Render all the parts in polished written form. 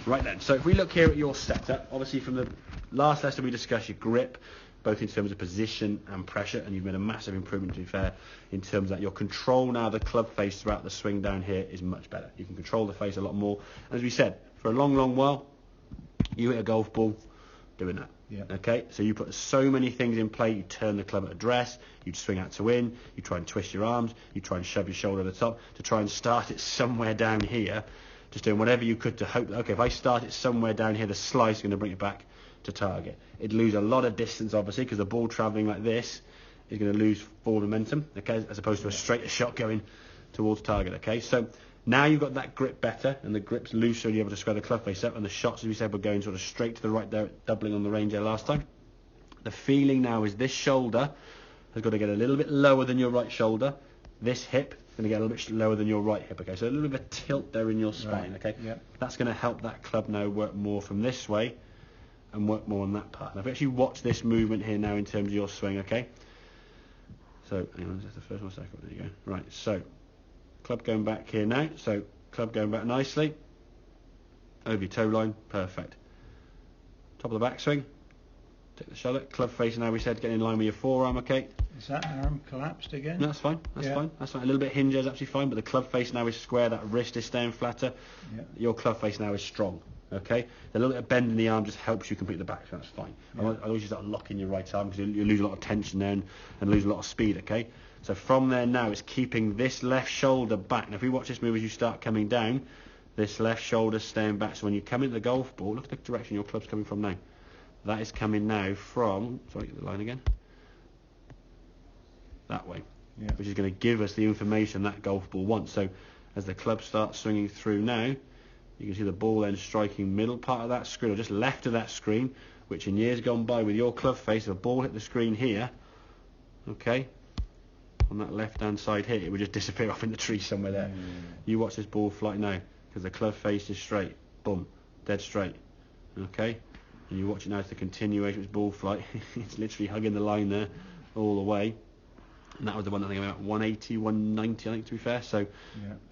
Right then, so if we look here at your setup, obviously from the last lesson we discussed your grip, both in terms of position and pressure, and you've made a massive improvement, to be fair, in terms of that. Your control now, the club face throughout the swing down here is much better. You can control the face a lot more. As we said, for a long, long while, you hit a golf ball doing that. Yeah. Okay, so you put so many things in play. You turn the club at address, you swing out to in, you try and twist your arms, you try and shove your shoulder at the top to try and start it somewhere down here, just doing whatever you could to hope that, okay, if I start it somewhere down here, the slice is going to bring it back to target. It'd lose a lot of distance, obviously, because the ball travelling like this is going to lose forward momentum, okay, as opposed to a straighter shot going towards target, okay. So now you've got that grip better, and the grip's looser, and you're able to square the club face up, and the shots, as we said, were going sort of straight to the right there, doubling on the range there last time. The feeling now is this shoulder has got to get a little bit lower than your right shoulder. This hip is going to get a little bit lower than your right hip, okay? So a little bit of a tilt there in your spine, okay? Yeah. That's going to help that club now work more from this way and work more on that part. Now, if you actually watch this movement here now in terms of your swing, okay? So, hang on, that's the first one, second one, there you go. Right, so club going back here now. So club going back nicely. Over your toe line, perfect. Top of the backswing. Take the shoulder. Club face now, we said, get in line with your forearm, okay? Is that arm collapsed again? No, that's fine. That's fine. That's fine. A little bit hinge is actually fine, but the club face now is square. That wrist is staying flatter. Yeah. Your club face now is strong. Okay, a little bit of bend in the arm just helps you complete the back, so that's fine. Yeah. I always use that lock in your right arm because you lose a lot of tension there and lose a lot of speed. Okay, so from there now it's keeping this left shoulder back. Now if we watch this move as you start coming down, this left shoulder staying back. So when you come into the golf ball, look at the direction your club's coming from now. That is coming now from, sorry, get the line again, that way, which is going to give us the information that golf ball wants. So as the club starts swinging through now, you can see the ball then striking middle part of that screen, or just left of that screen, which in years gone by with your club face, if a ball hit the screen here, okay, on that left-hand side here, it would just disappear off in the tree somewhere there. You watch this ball fly now, because the club face is straight, boom, dead straight, okay, and you watch it now as the continuation of its ball flight. It's literally hugging the line there all the way. And that was the one I think about 180, 190, I think, to be fair. So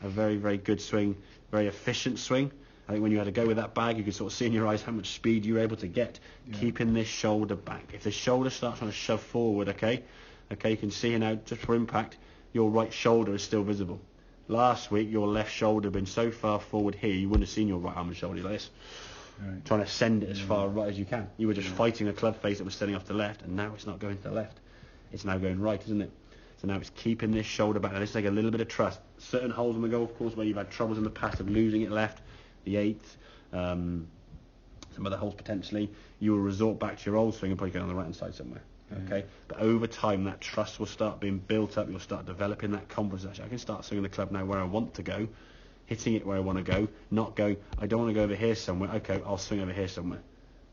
a very, very good swing, very efficient swing. I think when you had to go with that bag, you could sort of see in your eyes how much speed you were able to get, keeping this shoulder back. If the shoulder starts trying to shove forward, okay, you can see now, just for impact, your right shoulder is still visible. Last week, your left shoulder had been so far forward here, you wouldn't have seen your right arm and shoulder like this. Right. Trying to send it as far right as you can. You were just fighting a club face that was standing off to the left, and now it's not going to the left. It's now going right, isn't it? So now it's keeping this shoulder back. Now this is like a little bit of trust. Certain holes on the golf course where you've had troubles in the past of losing it left, the 8th, some other holes potentially, you will resort back to your old swing and probably go on the right hand side somewhere. Okay, but over time that trust will start being built up. You'll start developing that confidence. Actually, I can start swinging the club now where I want to go, hitting it where I want to go, not going, I don't want to go over here somewhere. Okay, I'll swing over here somewhere.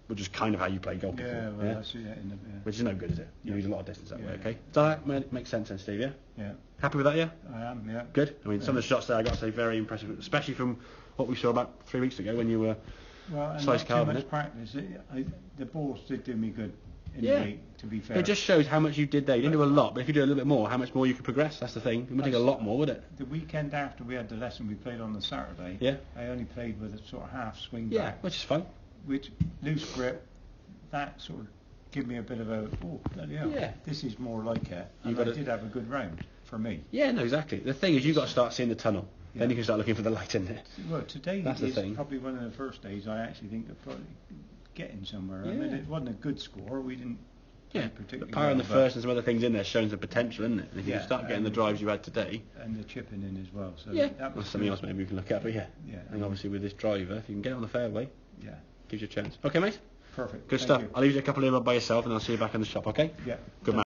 Which is kind of how you play golf before. Well, that's it. Which is no good, is it? You lose a lot of distance that way, okay? Does that make sense then, Steve, yeah? Yeah. Happy with that, yeah? I am, yeah. Good? I mean, some of the shots there, I got to say, very impressive, especially from what we saw about 3 weeks ago when you were slice carving carbon. Too much practice. The balls did do me good in the week, to be fair. It just shows how much you did there. You didn't do a lot, but if you do a little bit more, how much more you could progress, that's the thing. It would take a lot more, would it? The weekend after we had the lesson we played on the Saturday, I only played with a sort of half swing back. Yeah, which is fun. Which, loose grip, that sort of give me a bit of a, bloody hell, this is more like it. And I did have a good round, for me. Yeah, no, exactly. The thing is, you've got to start seeing the tunnel. Then you can start looking for the light in there. Well, today is probably one of the first days I actually think of probably getting somewhere. I mean, it wasn't a good score. We didn't play particularly the power in the first and some other things in there shows the potential, isn't it? And if you start getting the drives you had today. And the chipping in as well. So that was something else maybe we can look at, but and obviously with this driver, if you can get it on the fairway, gives you a chance. Okay, mate? Perfect. Good stuff. I'll leave you a couple of them by yourself and I'll see you back in the shop, okay? Yeah. Good man.